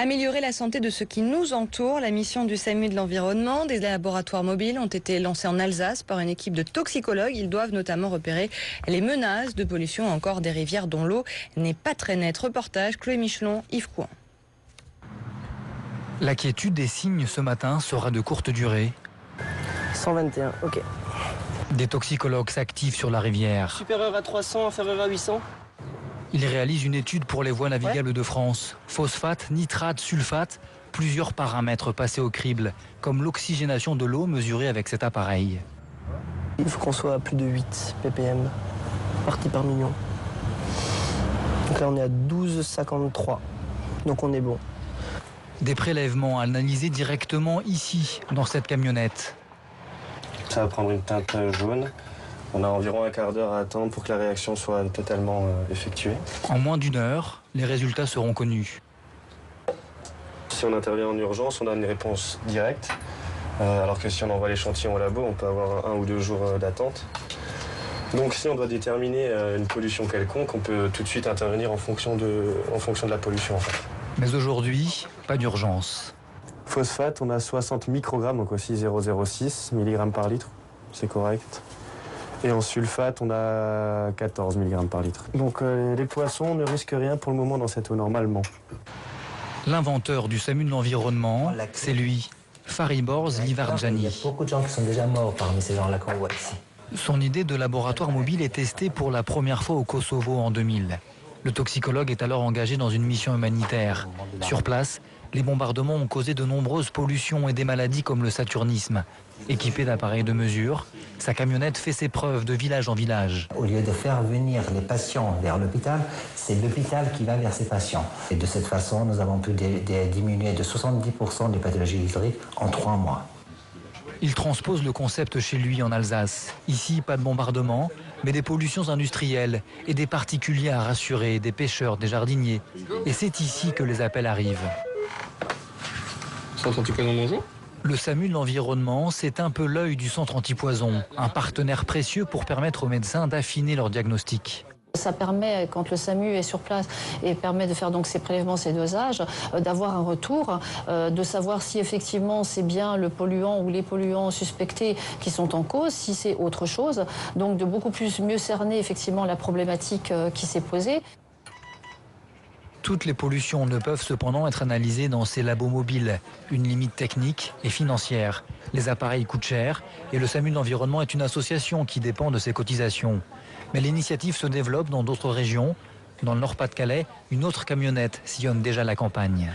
Améliorer la santé de ceux qui nous entourent, la mission du SAMU de l'environnement. Des laboratoires mobiles ont été lancés en Alsace par une équipe de toxicologues. Ils doivent notamment repérer les menaces de pollution, encore des rivières dont l'eau n'est pas très nette. Reportage Chloé Michelon, Yves Couin. La quiétude des cygnes ce matin sera de courte durée. 121, ok. Des toxicologues s'activent sur la rivière. Supérieur à 300, inférieur à 800. Ils réalisent une étude pour les voies navigables de France. Phosphate, nitrate, sulfate, plusieurs paramètres passés au crible, comme l'oxygénation de l'eau mesurée avec cet appareil. Il faut qu'on soit à plus de 8 ppm, parties par million. Donc là on est à 12,53, donc on est bon. Des prélèvements analysés directement ici, dans cette camionnette. Ça va prendre une teinte jaune. On a environ un quart d'heure à attendre pour que la réaction soit totalement effectuée. En moins d'une heure, les résultats seront connus. Si on intervient en urgence, on a une réponse directe. Alors que si on envoie l'échantillon au labo, on peut avoir 1 ou 2 jours d'attente. Donc si on doit déterminer une pollution quelconque, on peut tout de suite intervenir en fonction de la pollution. En fait. Mais aujourd'hui, pas d'urgence. Phosphate, on a 60 microgrammes, donc aussi 0,06 mg par litre. C'est correct. Et en sulfate, on a 14 mg par litre. Donc les poissons ne risquent rien pour le moment dans cette eau normalement. L'inventeur du SAMU de l'environnement, c'est lui, Fariborz Livarjani. Il y a beaucoup de gens qui sont déjà morts parmi ces gens-là qu'on voit ici. Son idée de laboratoire mobile est testée pour la première fois au Kosovo en 2000. Le toxicologue est alors engagé dans une mission humanitaire. Sur place, les bombardements ont causé de nombreuses pollutions et des maladies comme le saturnisme. Équipé d'appareils de mesure, sa camionnette fait ses preuves de village en village. Au lieu de faire venir les patients vers l'hôpital, c'est l'hôpital qui va vers ces patients. Et de cette façon, nous avons pu diminuer de 70% les pathologies hydriques en 3 mois. Il transpose le concept chez lui en Alsace. Ici, pas de bombardement, mais des pollutions industrielles et des particuliers à rassurer, des pêcheurs, des jardiniers. Et c'est ici que les appels arrivent. Centre antipoison bonjour. Le SAMU de l'environnement, c'est un peu l'œil du centre antipoison, un partenaire précieux pour permettre aux médecins d'affiner leur diagnostic. Ça permet, quand le SAMU est sur place et permet de faire donc ces prélèvements, ces dosages, d'avoir un retour, de savoir si effectivement c'est bien le polluant ou les polluants suspectés qui sont en cause, si c'est autre chose, donc de beaucoup mieux cerner effectivement la problématique qui s'est posée. Toutes les pollutions ne peuvent cependant être analysées dans ces labos mobiles. Une limite technique et financière. Les appareils coûtent cher et le SAMU de l'environnement est une association qui dépend de ses cotisations. Mais l'initiative se développe dans d'autres régions. Dans le Nord-Pas-de-Calais, une autre camionnette sillonne déjà la campagne.